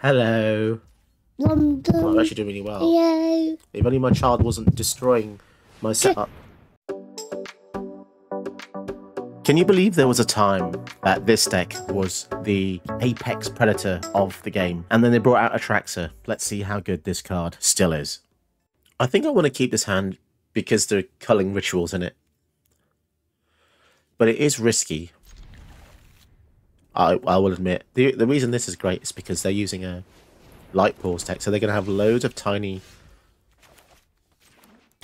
Hello. Dum, dum. Well, I'm actually doing really well. Hello. If only my child wasn't destroying my setup. Can you believe there was a time that this deck was the apex predator of the game, and then they brought out a Traxxer? Let's see how good this card still is. I think I want to keep this hand because there are culling rituals in it. But it is risky. I will admit. The reason this is great is because they're using a light pause deck, so they're going to have loads of tiny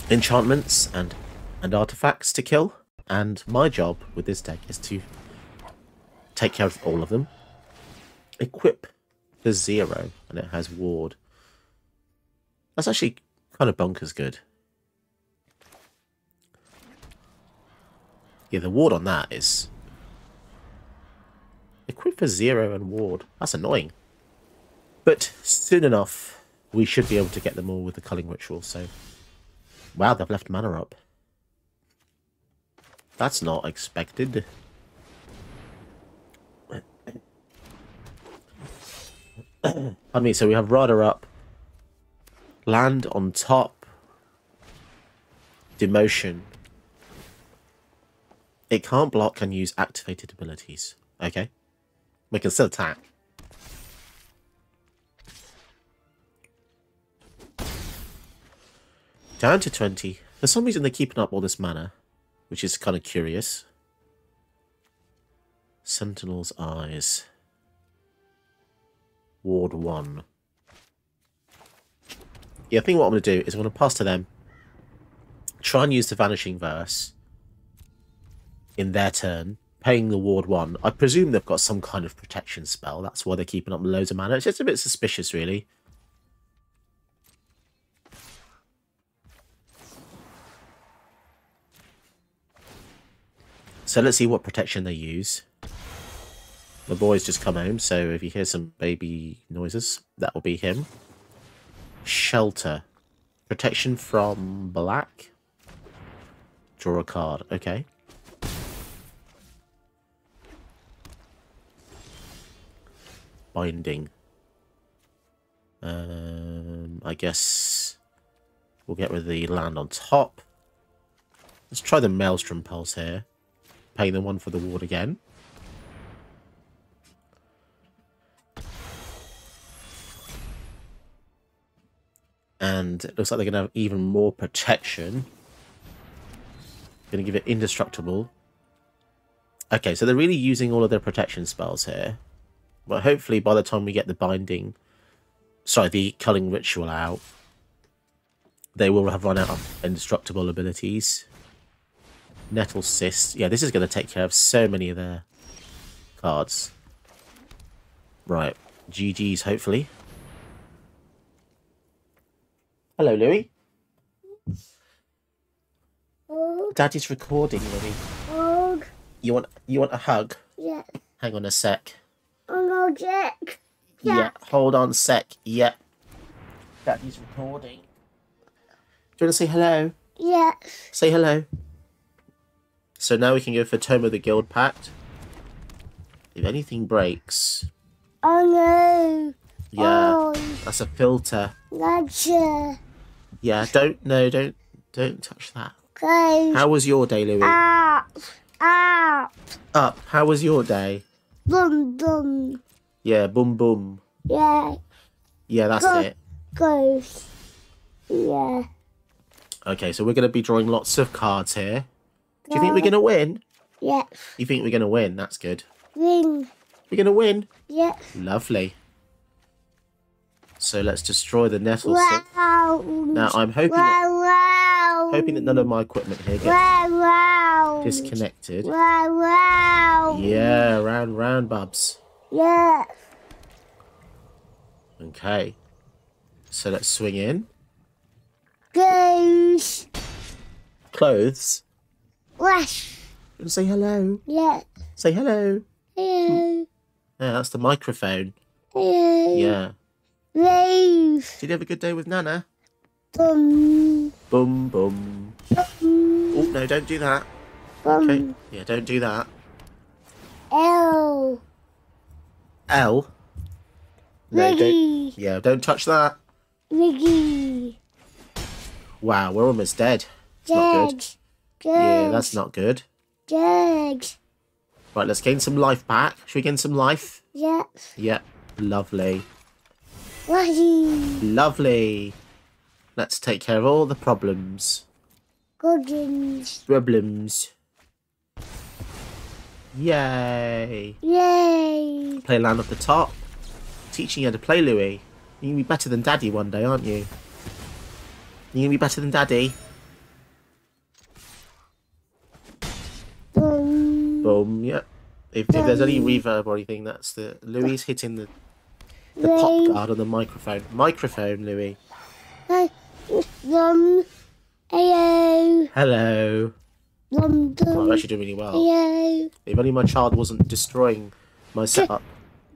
enchantments and artifacts to kill. And my job with this deck is to take care of all of them. Equip the 0, and it has ward. That's actually kind of bonkers good. Yeah, the ward on that is... Equip for 0 and ward. That's annoying. But soon enough, we should be able to get them all with the culling ritual, so... Wow, they've left mana up. That's not expected. Pardon me, so we have Rada up. Land on top. Demotion. It can't block and use activated abilities. Okay. We can still attack. Down to 20. For some reason they're keeping up all this mana, which is kind of curious. Sentinel's Eyes. Ward 1. Yeah, I think what I'm going to do is I'm going to pass to them. Try and use the Vanishing Verse in their turn, paying the ward 1. I presume they've got some kind of protection spell. That's why they're keeping up loads of mana. It's just a bit suspicious, really. So let's see what protection they use. The boy's just come home, so if you hear some baby noises, that will be him. Shelter. Protection from black. Draw a card. Okay. Binding. I guess we'll get rid of the land on top. Let's try the Maelstrom Pulse here. Pay them 1 for the ward again. And it looks like they're going to have even more protection. Going to give it indestructible. Okay, so they're really using all of their protection spells here. But hopefully by the time we get the binding... Sorry, the culling ritual out, they will have run out of indestructible abilities. Nettle Cyst. Yeah, this is going to take care of so many of their cards. Right. GG's, hopefully. Hello, Louis. Daddy's recording, Louis. Hug. You want a hug? Yeah. Hang on a sec. Oh, Jack. Yeah. Hold on a sec. Yeah. Daddy's recording. Do you want to say hello? Yes. Say hello. So now we can go for Tome of the Guild Pact. If anything breaks... Oh, no. Yeah, Oh, that's a filter. gotcha. Yeah, don't touch that. Okay. How was your day, Louis? Up. Up. Up. How was your day? Dum, dum. Yeah, boom, boom. Yeah. Yeah, that's it. Ghost. Yeah. Okay, so we're going to be drawing lots of cards here. Do you think we're going to win? Yes. You think we're going to win? That's good. Ring. We're going to win? Yes. Lovely. So let's destroy the nettle. Wow. Now I'm hoping that none of my equipment here gets Wow. disconnected. Wow. Yeah, round, bubs. Yes. Okay. So let's swing in. Goose. Clothes. Wash. And say hello. Yes. Say hello. Hello. Yeah, that's the microphone. Hello. Yeah. Rave. Did you have a good day with Nana? Bum. Boom, boom. Bum. Oh, no, don't do that. Bum. Okay. Yeah, don't do that. L. L. No, Riggy. don't. Yeah, don't touch that. Riggy. Wow, we're almost dead. It's not good. Yeah, that's not good. Jags. Right, let's gain some life back. Should we gain some life? Yep. Yeah, lovely. Wahee. Lovely. Let's take care of all the problems. Goggins. Problems. Yay. Yay. Play land at the top. Teaching you how to play, Louis. You're going to be better than Daddy one day, aren't you? You're going to be better than Daddy. Boom. Boom, yeah. If there's any reverb or anything, that's the Louis hitting the pop guard on the microphone. Microphone, Louis. Hello. Hello. Oh, I'm actually doing really well. Hello. If only my child wasn't destroying my setup.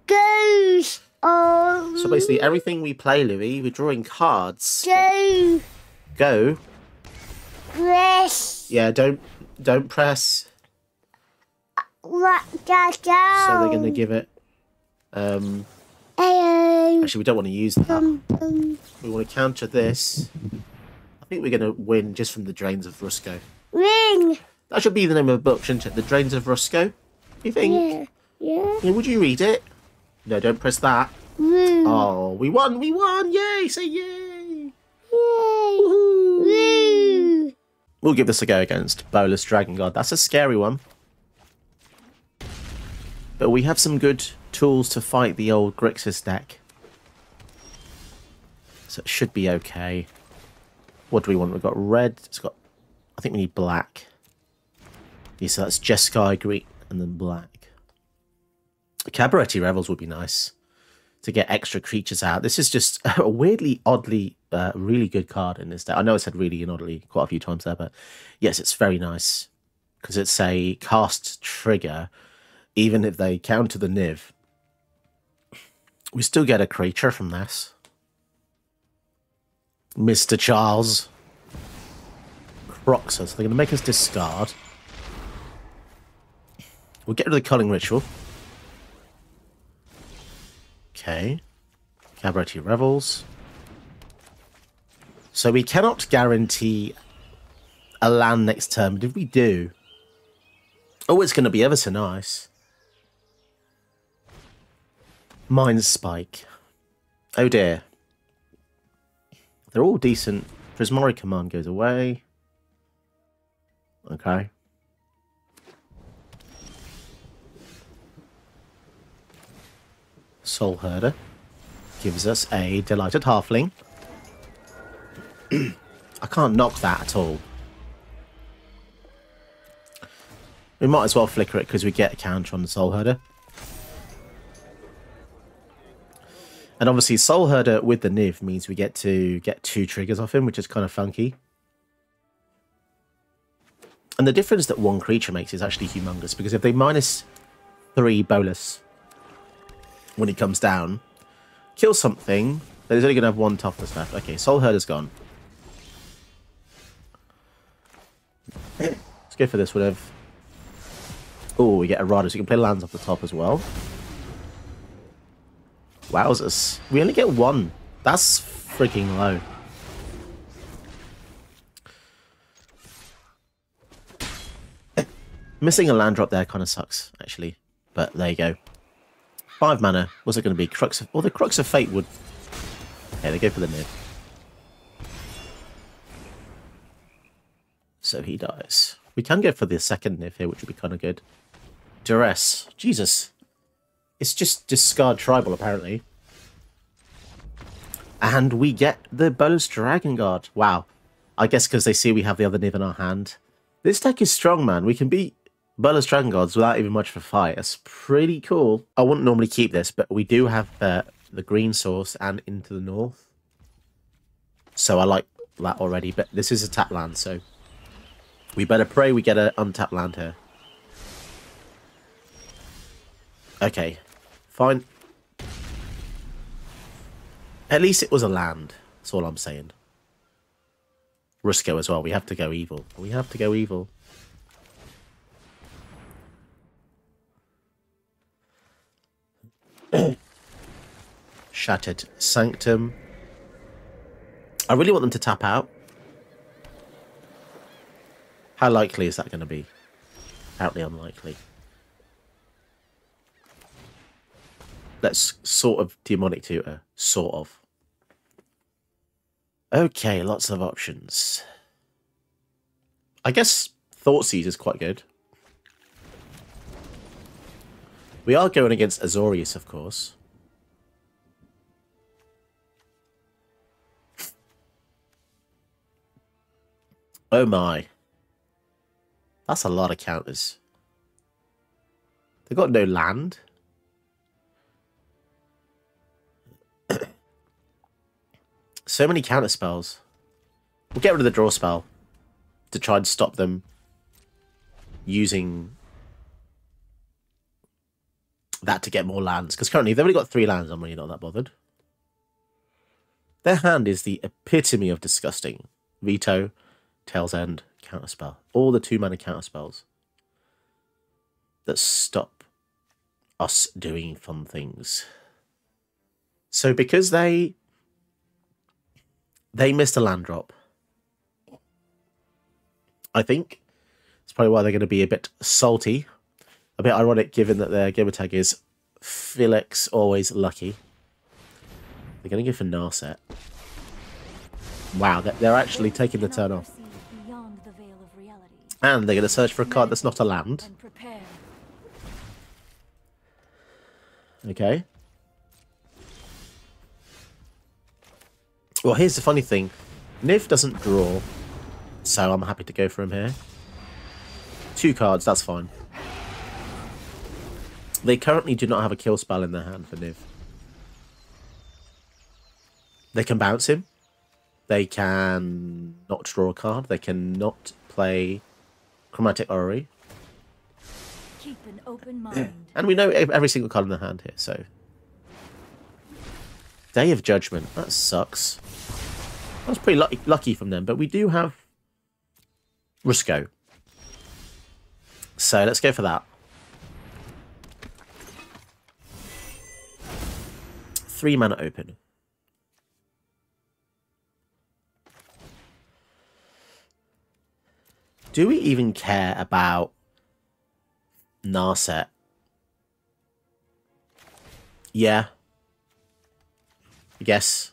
Goes on. So basically, everything we play, Louis, we're drawing cards. Go. Go. Press. Yeah, don't press. What go. So they're going to give it. Hello. Actually, we don't want to use that. We want to counter this. I think we're going to win just from the Drains of Rusco. Ring. That should be the name of the book, shouldn't it? The Drains of Rusco. You think? Yeah. Yeah, would you read it? No, don't press that. Woo. Oh, we won! We won! Yay! Say yay! Yay. Woohoo! Woo. We'll give this a go against Bolus Dragon God. That's a scary one. But we have some good tools to fight the old Grixis deck. So it should be okay. What do we want? We've got red. It's got... I think we need black. Yeah, so that's Jeskai, green, and then black. Cabaretti Revels would be nice to get extra creatures out. This is just a weirdly, oddly, really good card in this deck. I know I said really and oddly quite a few times there, but yes, it's very nice. Because it's a cast trigger, even if they counter the Niv. We still get a creature from this. Mr. Charles. Croxer, so they're going to make us discard. We'll get rid of the Culling Ritual. Okay. Cabaretti Revels. So we cannot guarantee a land next turn, but if we do... Oh, it's going to be ever so nice. Mind Spike. Oh dear. They're all decent. Prismari Command goes away. Okay. Soul Herder gives us a Delighted Halfling. I can't knock that at all. We might as well flicker it because we get a counter on the Soul Herder. And obviously Soul Herder with the Niv means we get to get 2 triggers off him, which is kind of funky. And the difference that one creature makes is actually humongous, because if they -3 bolus when he comes down, kill something, then he's only going to have 1 toughness left. Okay, Soul Herder's gone. Let's go for this one. Oh, we get a Rada, so you can play lands off the top as well. Wowzers. We only get 1. That's freaking low. Missing a land drop there kind of sucks, actually. But there you go. 5 mana. What's it going to be? Crux of... Well, the Crux of Fate would... Okay, they go for the Niv. So he dies. We can go for the second Niv here, which would be kind of good. Duress. Jesus. It's just discard tribal, apparently. And we get the Bolus Dragon Guard. Wow. I guess because they see we have the other Niv in our hand. This deck is strong, man. We can beat Bolus Dragon Guards without even much of a fight. That's pretty cool. I wouldn't normally keep this, but we do have the green source and Into the North. So I like that already, but this is a tap land, so we better pray we get an untapped land here. Okay, fine. At least it was a land. That's all I'm saying. Rusco as well. We have to go evil. We have to go evil. Shattered Sanctum. I really want them to tap out. How likely is that going to be? Apparently unlikely. Let's sort of Demonic Tutor. Sort of. Okay, lots of options. I guess Thoughtseize is quite good. We are going against Azorius, of course. Oh my. That's a lot of counters. They've got no land. So many counter spells. We'll get rid of the draw spell to try and stop them using that to get more lands. Because currently they've only got 3 lands. I'm really not that bothered. Their hand is the epitome of disgusting. Veto, Tail's End, counterspell. All the 2-mana counterspells that stop us doing fun things. So because they missed a land drop, I think it's probably why they're going to be a bit salty. A bit ironic given that their gamer tag is Felix Always Lucky. They're going to go for Narset. Wow, they're actually taking the turn off. And they're going to search for a card that's not a land. Okay. Well, here's the funny thing. Niv doesn't draw, so I'm happy to go for him here. 2 cards, that's fine. They currently do not have a kill spell in their hand for Niv. They can bounce him. They can not draw a card. They can not play Chromatic Orrery. Keep an open mind. And we know every single card in their hand here, so... Day of Judgment. That sucks. That was pretty lucky from them, but we do have Rusko. So let's go for that. 3 mana open. Do we even care about Narset? Yeah. I guess.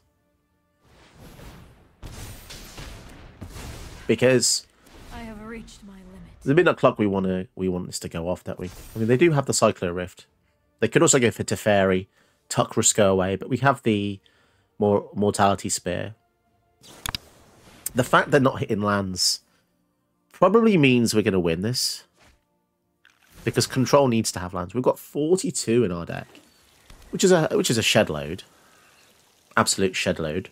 Because I have reached my limit. the midnight clock we want this to go off, don't we? I mean, they do have the Cyclo Rift. They could also go for Teferi, tuck Rusko away, but we have the Mortality Spear. The fact they're not hitting lands probably means we're going to win this, because Control needs to have lands. We've got 42 in our deck, which is a shed load, absolute shed load.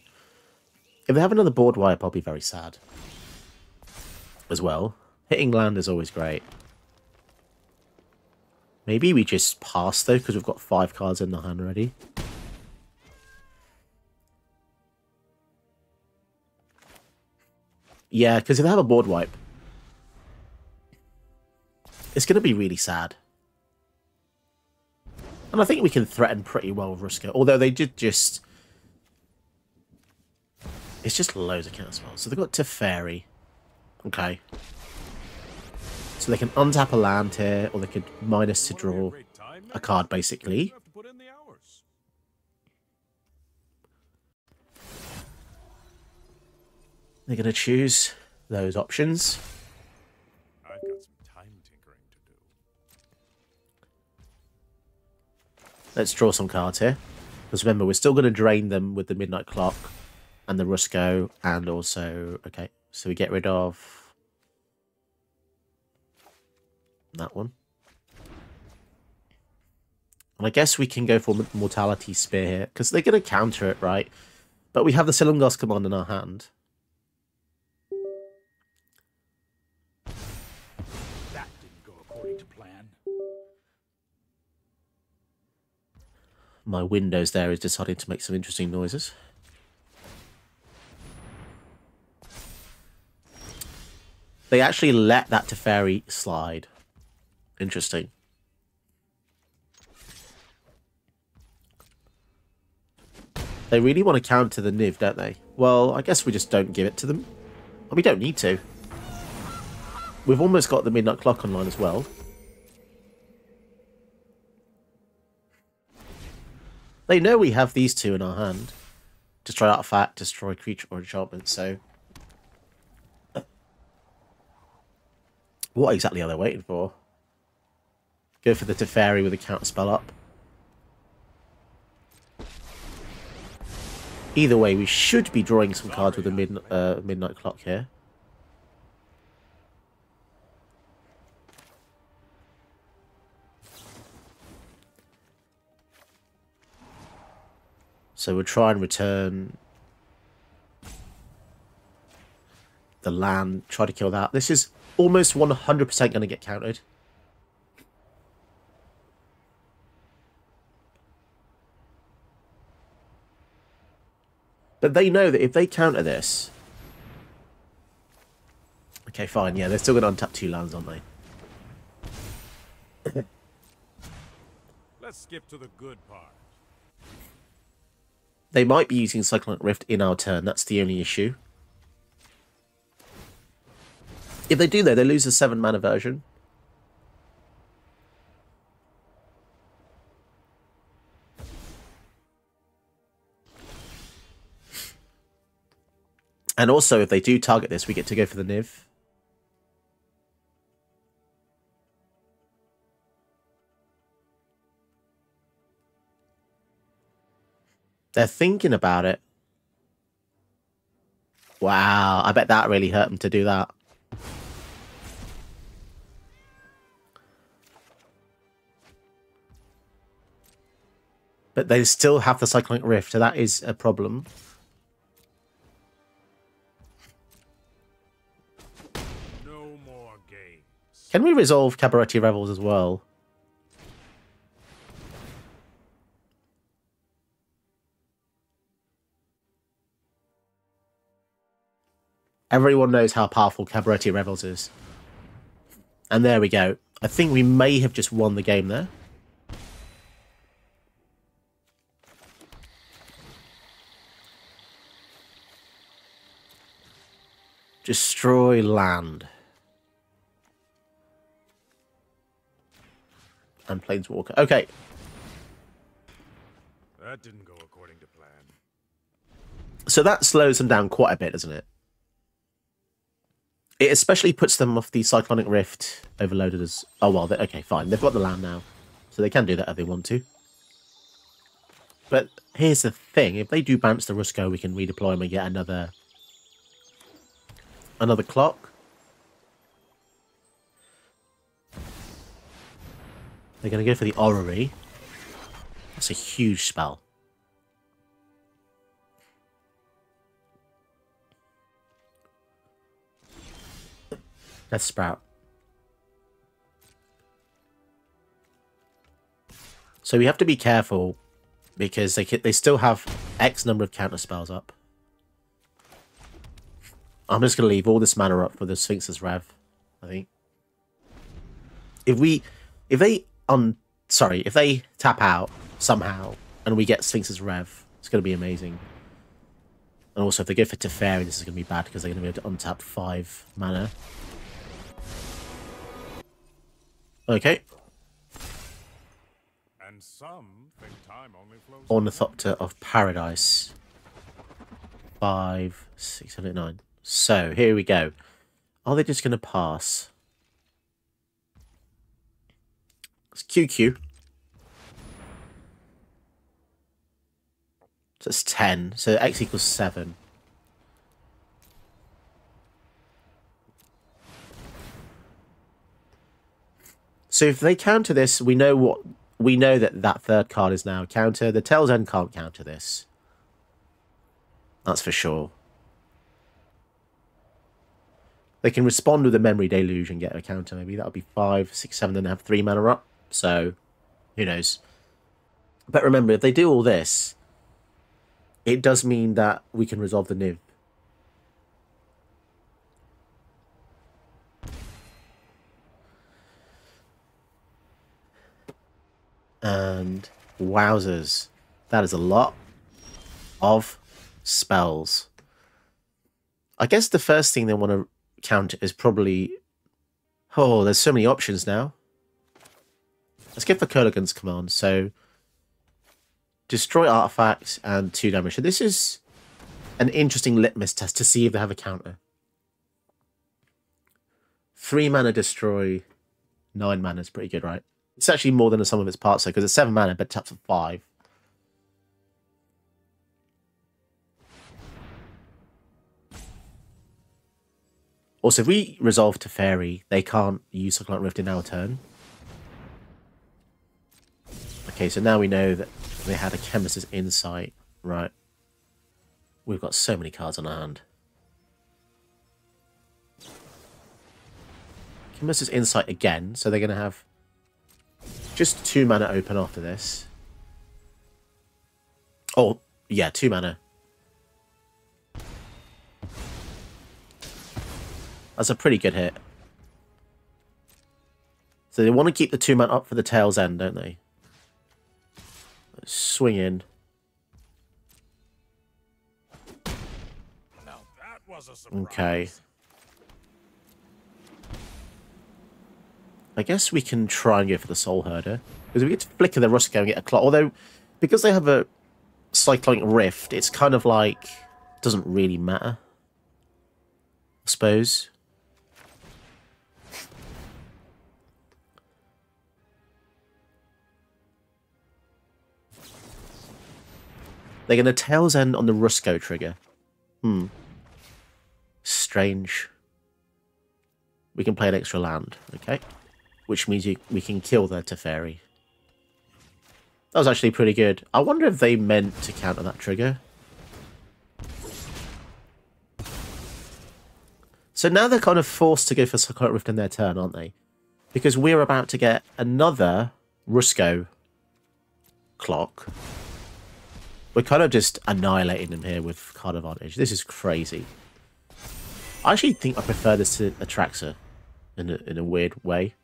If they have another board wipe, I'll be very sad as well. Hitting land is always great. Maybe we just pass though, because we've got 5 cards in the hand already. Yeah, because if they have a board wipe, it's going to be really sad. And I think we can threaten pretty well with Rusko. Although they did just... It's just loads of counter spells. So they've got Teferi. Okay. So they can untap a land here, or they could minus to draw a card, basically. They're going to choose those options. I've got some time tinkering to do. Let's draw some cards here. Because remember, we're still going to drain them with the Midnight Clock and the Rusko, and also... Okay, so we get rid of that one. And I guess we can go for Mortality Spear here, because they're going to counter it, right? But we have the Silumgar's Command in our hand. That didn't go according to plan. My Windows there is deciding to make some interesting noises. They actually let that Teferi slide. Interesting. They really want to counter the Niv, don't they? Well, I guess we just don't give it to them. And we don't need to. We've almost got the midnight clock online as well. They know we have these two in our hand. Destroy artifact, destroy creature or enchantment, so... What exactly are they waiting for? Go for the Teferi with a counter spell up. Either way, we should be drawing some cards with a midnight clock here. So we'll try and return the land, try to kill that. This is almost 100% going to get countered. But they know that if they counter this... Okay, fine, yeah, they're still going to untap 2 lands, aren't they? Let's skip to the good part. They might be using Cyclonic Rift in our turn, that's the only issue. If they do, though, they lose the 7 mana version. And also, if they do target this, we get to go for the Niv. They're thinking about it. Wow, I bet that really hurt them to do that. But they still have the Cyclonic Rift, so that is a problem. No more games. Can we resolve Cabaretti Revels as well? Everyone knows how powerful Cabaretti Revels is. And there we go. I think we may have just won the game there. Destroy land. And Planeswalker. Okay. That didn't go according to plan. So that slows them down quite a bit, doesn't it? It especially puts them off the Cyclonic Rift overloaded as... Oh, well, okay, fine. They've got the land now. So they can do that if they want to. But here's the thing. If they do bounce the Rusko, we can redeploy them and get another clock. They're going to go for the Orrery. That's a huge spell. Death Sprout. So we have to be careful because they still have X number of counter spells up. I'm just going to leave all this mana up for the Sphinx's Rev, I think. If they tap out somehow and we get Sphinx's Rev, it's going to be amazing. And also if they go for Teferi, this is going to be bad because they're going to be able to untap 5 mana. Okay. And some think time only flows. Ornithopter of Paradise. 5, 6, 7, 8, 9. So, here we go. Are they just going to pass? It's QQ. So it's 10. So X equals 7. So if they counter this, we know that third card is now a counter. The Tail's End can't counter this. That's for sure. They can respond with a Memory Deluge and get a counter. Maybe that'll be 5, 6, 7, then have 3 mana up. So, who knows? But remember, if they do all this, it does mean that we can resolve the Niv. And wowzers, that is a lot. of spells. I guess the first thing they want to counter is probably... Oh, there's so many options now. Let's get the Kurlagan's command. So, destroy artifacts and 2 damage. So this is an interesting litmus test to see if they have a counter. 3 mana destroy, 9 mana is pretty good, right? It's actually more than the sum of its parts, though, because it's 7 mana, but taps for 5. Also, if we resolve to Fairy, they can't use Cyclonic Rift in our turn. Okay, so now we know that they had a Chemist's Insight. Right. We've got so many cards on our hand. Chemist's Insight again, so they're going to have just 2 mana open after this. Oh, yeah, 2 mana. That's a pretty good hit. So they want to keep the 2 mana up for the tail's end, don't they? Let's swing in. Now that was a surprise. Okay. I guess we can try and go for the Soul Herder. Because we get to flicker the Rusko and get a clock. Although, because they have a Cyclonic Rift, it's kind of like... doesn't really matter. I suppose. They're going to Tail's End on the Rusko trigger. Strange. We can play an extra land, okay? Which means we can kill their Teferi. That was actually pretty good. I wonder if they meant to counter that trigger. So now they're kind of forced to go for Cyclonic Rift in their turn, aren't they? Because we're about to get another Rusko clock. We're kind of just annihilating them here with card advantage. This is crazy. I actually think I prefer this to Atraxa in a weird way.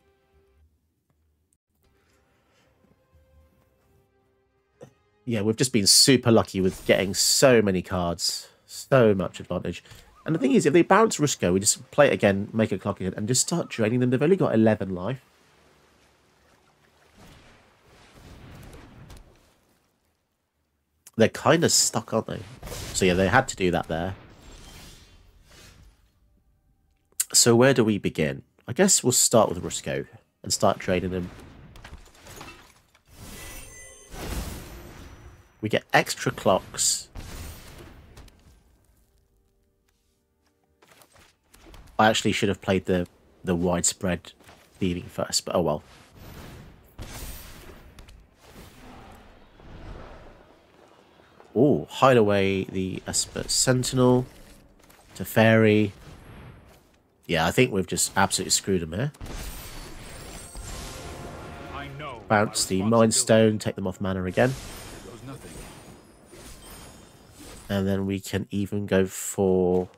Yeah, we've just been super lucky with getting so many cards. So much advantage. And the thing is, if they bounce Rusko, we just play it again, make a clock again, and just start draining them. They've only got 11 life. They're kind of stuck, aren't they? So yeah, they had to do that there. So where do we begin? I guess we'll start with Rusko and start draining him. We get extra clocks. I actually should have played the widespread thieving first, but oh well. Oh, hide away the Esper Sentinel to Fairy. Yeah, I think we've just absolutely screwed them here. Bounce the Mind Stone, take them off mana again. And then we can even go for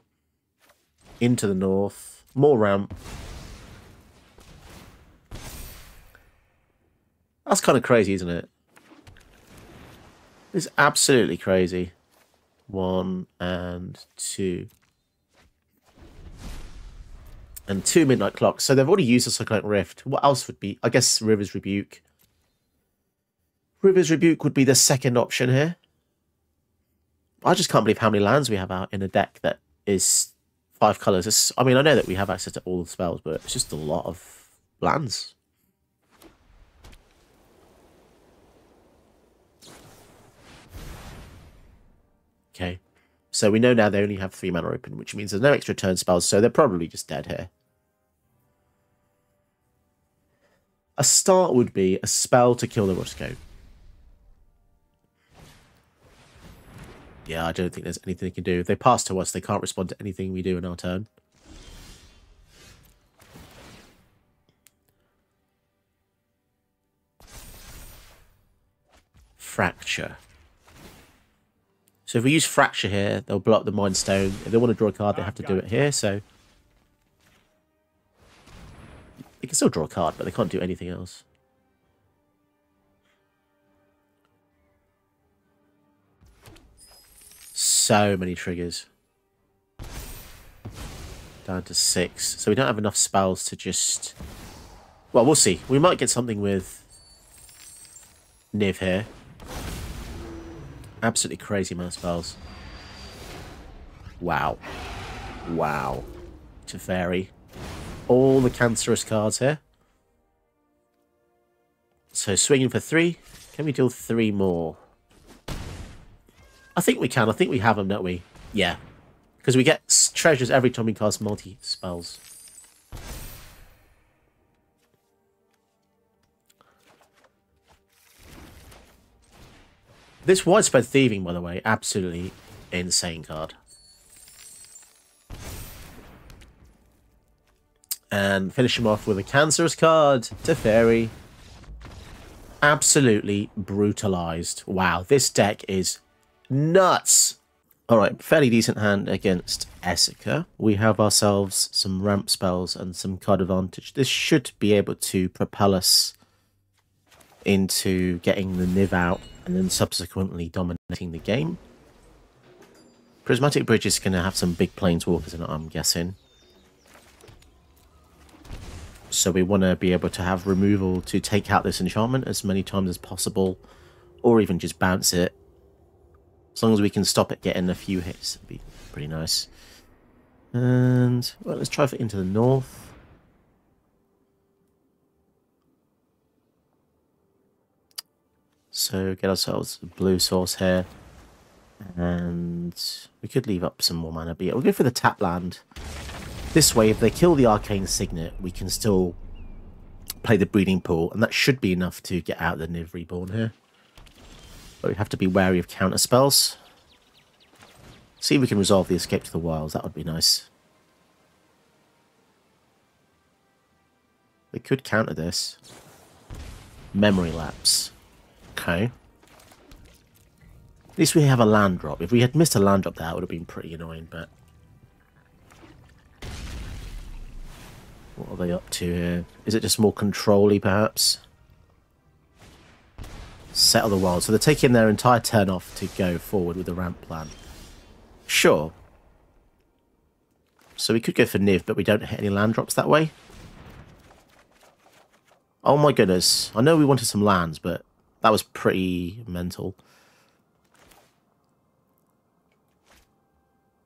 Into the North, more ramp. That's kind of crazy, isn't it? It's absolutely crazy. 1 and 2. And 2 Midnight Clocks. So they've already used the Cyclonic Rift. What else would be? I guess River's Rebuke. River's Rebuke would be the second option here. I just can't believe how many lands we have out in a deck that is 5 colours. I mean, I know that we have access to all the spells, but it's just a lot of lands. Okay, so we know now they only have 3 mana open, which means there's no extra turn spells, so they're probably just dead here. A start would be a spell to kill the Rusko. Yeah, I don't think there's anything they can do. If they pass to us, they can't respond to anything we do in our turn. Fracture. So if we use Fracture here, they'll block the Mind Stone. If they want to draw a card, they have to do it here, so... They can still draw a card, but they can't do anything else. so many triggers. Down to 6. So we don't have enough spells to just... Well, we'll see. We might get something with Niv here. Absolutely crazy amount of spells. Wow. Wow. Teferi. All the cancerous cards here. So swinging for 3. Can we deal 3 more? I think we can. I think we have them, don't we? Yeah. Because we get treasures every time we cast multi-spells. This Widespread Thieving, by the way, absolutely insane card. And finish him off with a cancerous card, Teferi. Absolutely brutalized. Wow, this deck is nuts. Alright, fairly decent hand against Essica. We have ourselves some ramp spells and some card advantage. This should be able to propel us into getting the Niv out and then subsequently dominating the game. Prismatic Bridge is going to have some big planeswalkers in it, I'm guessing. So we want to be able to have removal to take out this enchantment as many times as possible, or even just bounce it. As long as we can stop it getting a few hits, it'd be pretty nice. And well, let's try for into the north. So get ourselves a blue source here. And we could leave up some more mana, but yeah, we'll go for the tap land. This way, if they kill the Arcane Signet, we can still play the Breeding Pool, and that should be enough to get out the Niv Reborn here. But we have to be wary of counter spells. See if we can resolve the Escape to the Wilds, that would be nice. We could counter this. Memory Lapse. Okay. At least we have a land drop. If we had missed a land drop, that would have been pretty annoying, but... What are they up to here? Is it just more control-y, perhaps? Settle the Wild. So they're taking their entire turn off to go forward with the ramp plan. Sure. So we could go for Niv, but we don't hit any land drops that way. Oh my goodness. I know we wanted some lands, but that was pretty mental.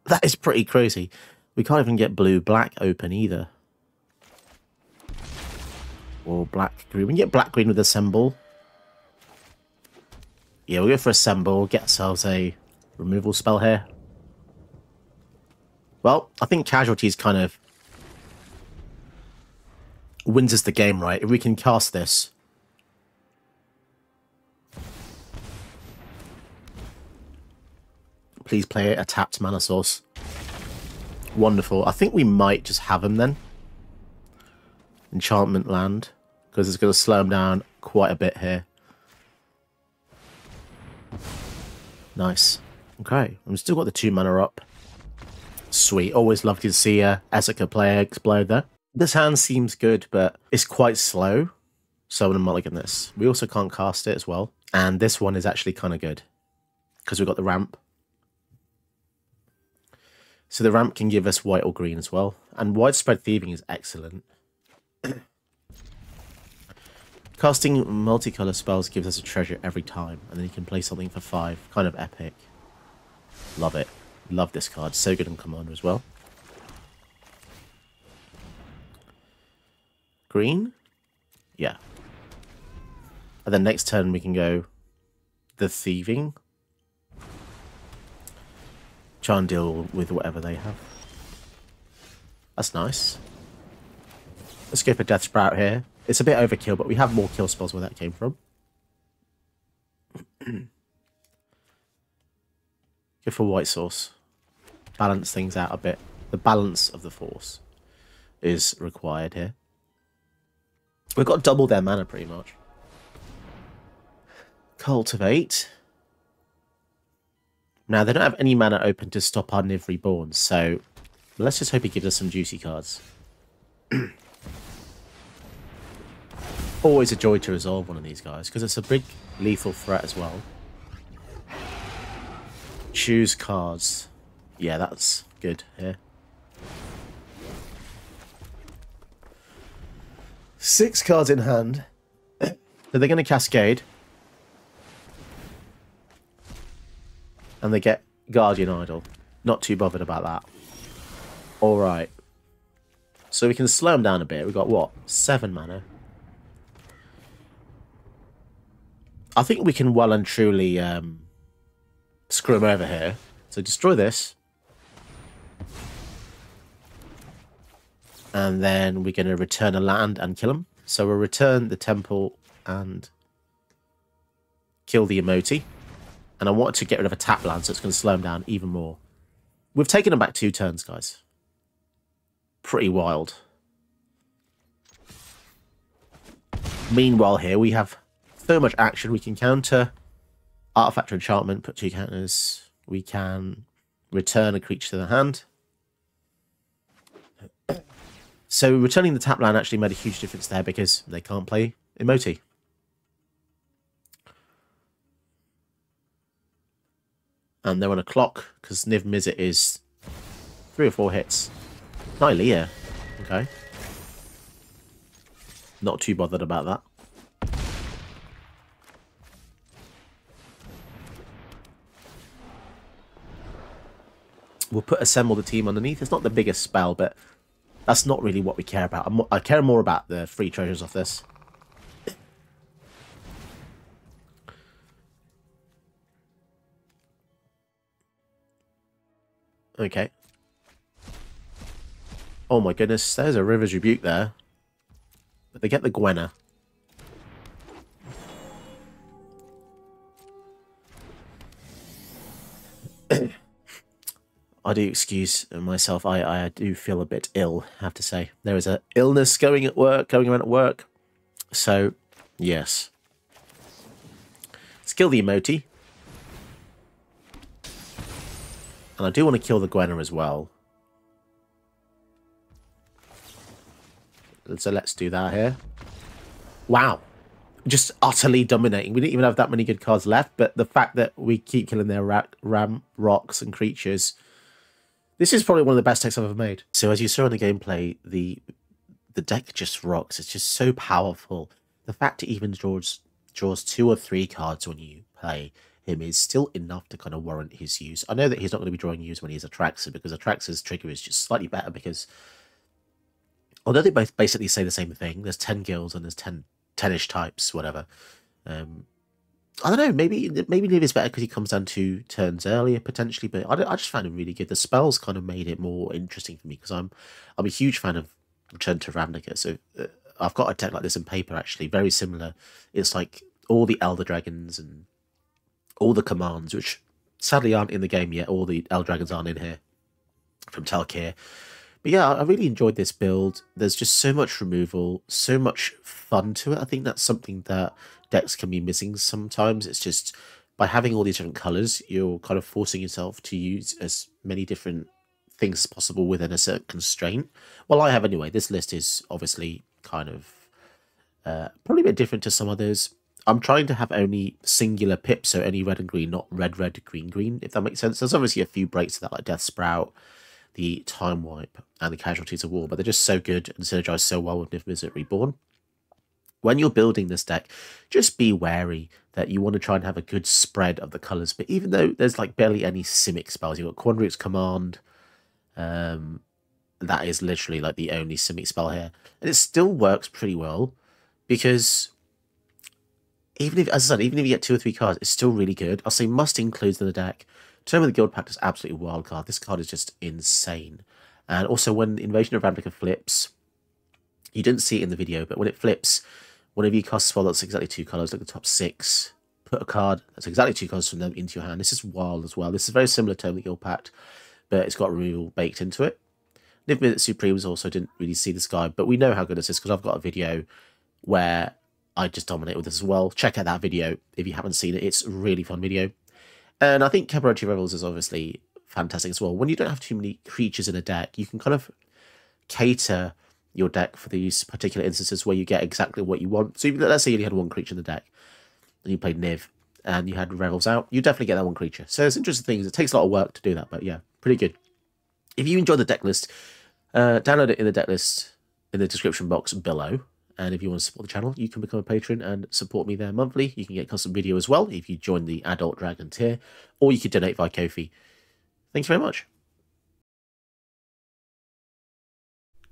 That is pretty crazy. We can't even get blue-black open either. Or black-green. We can get black-green with Assemble. Yeah, we'll go for Assemble. Get ourselves a removal spell here. Well, I think Casualties kind of wins us the game, right? If we can cast this. Please play a tapped mana source. Wonderful. I think we might just have him then. Enchantment land, because it's going to slow him down quite a bit here. Nice. Okay, we've still got the 2 mana up. Sweet. Always love to see a Essica player explode there. This hand seems good, but it's quite slow, so I'm going to mulligan this. We also can't cast it as well, and this one is actually kind of good, because we've got the ramp. So the ramp can give us white or green as well, and Widespread Thieving is excellent. Casting multicolour spells gives us a treasure every time, and then you can play something for 5. Kind of epic. Love it. Love this card. So good in Commander as well. Green? Yeah. And then next turn we can go the Thieving. Try and deal with whatever they have. That's nice. Let's go for Death Sprout here. It's a bit overkill, but we have more kill spells where that came from. Go for White Source. Balance things out a bit. The balance of the force is required here. We've got double their mana pretty much. Cultivate. Now, they don't have any mana open to stop our Niv Reborn, so let's just hope he gives us some juicy cards. Always a joy to resolve one of these guys, because it's a big lethal threat as well. Choose cards. Yeah, that's good here. 6 cards in hand. So they're going to cascade. And they get Guardian Idol. Not too bothered about that. Alright. So we can slow them down a bit. We've got, what? 7 mana. I think we can well and truly screw them over here. So destroy this. And then we're going to return a land and kill them. So we'll return the temple and kill the emote. And I wanted to get rid of a tap land, so it's going to slow them down even more. We've taken them back 2 turns, guys. Pretty wild. Meanwhile here, we have so much action. We can counter Artifact or Enchantment, put 2 counters. We can return a creature to the hand. So returning the tap land actually made a huge difference there because they can't play emote. And they're on a clock because Niv-Mizzet is 3 or 4 hits. Nylea. Okay. Not too bothered about that. We'll put Assemble the Team underneath. It's not the biggest spell, but that's not really what we care about. I care more about the free treasures of this. Okay. Oh my goodness, there's a River's Rebuke there. But they get the Gwenna. I do excuse myself. I do feel a bit ill, I have to say. There is a illness going around at work. So, yes. Let's kill the emote. And I do want to kill the Gwenna as well. So let's do that here. Wow. Just utterly dominating. We didn't even have that many good cards left, but the fact that we keep killing their rocks and creatures... This is probably one of the best decks I've ever made. So as you saw in the gameplay, the deck just rocks. It's just so powerful. The fact it even draws 2 or 3 cards when you play him is still enough to kind of warrant his use. I know that he's not going to be drawing use when he's Atraxa, because Atraxa's trigger is just slightly better because... Although they both basically say the same thing, there's 10 guilds and there's 10-ish types, whatever. I don't know, maybe Niv is better because he comes down 2 turns earlier, potentially, but I just found him really good. The spells kind of made it more interesting for me, because I'm a huge fan of Return to Ravnica, so I've got a deck like this in paper, actually, very similar. It's like all the Elder Dragons and all the commands, which sadly aren't in the game yet. All the Elder Dragons aren't in here from Talkir. But yeah, I really enjoyed this build. There's just so much removal, so much fun to it. I think that's something that decks can be missing sometimes. It's just by having all these different colours, you're kind of forcing yourself to use as many different things as possible within a certain constraint. Well, I have anyway. This list is obviously kind of probably a bit different to some others. I'm trying to have only singular pips, so only red and green, not red, red, green, green, if that makes sense. There's obviously a few breaks to that, like Death Sprout, the Time Wipe, and the Casualties of War, but they're just so good and synergize so well with Niv-Mizzet Reborn. When you're building this deck, just be wary that you want to try and have a good spread of the colours. But even though there's like barely any Simic spells, you've got Quandrix Command, that is literally like the only Simic spell here. And it still works pretty well, because even if, as I said, even if you get 2 or 3 cards, it's still really good. I'll say must includes in the deck. Tome of the Guild Pact is absolutely a wild card. This card is just insane. And also when Invasion of Ravnica flips, you didn't see it in the video, but when it flips, whenever you cast a spell that's exactly 2 colours, look at the top 6, put a card that's exactly 2 colours from them into your hand. This is wild as well. This is very similar to Tome of the Guild Pact, but it's got removal baked into it. Niv-Mizzet Supremes also didn't really see this guy, but we know how good this is because I've got a video where I just dominate with this as well. Check out that video if you haven't seen it. It's a really fun video. And I think Cabaret Revels is obviously fantastic as well. When you don't have too many creatures in a deck, you can kind of cater your deck for these particular instances where you get exactly what you want. So let's say you only had 1 creature in the deck and you played Niv, and you had Revels out, you definitely get that one creature. So it's interesting things. It takes a lot of work to do that, but yeah, pretty good. If you enjoy the deck list, download it in the deck list in the description box below. And if you want to support the channel, you can become a patron and support me there monthly. You can get custom video as well if you join the Adult Dragon tier, or you could donate via Ko-fi. Thanks very much.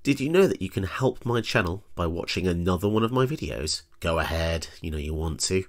Did you know that you can help my channel by watching another one of my videos? Go ahead, you know you want to.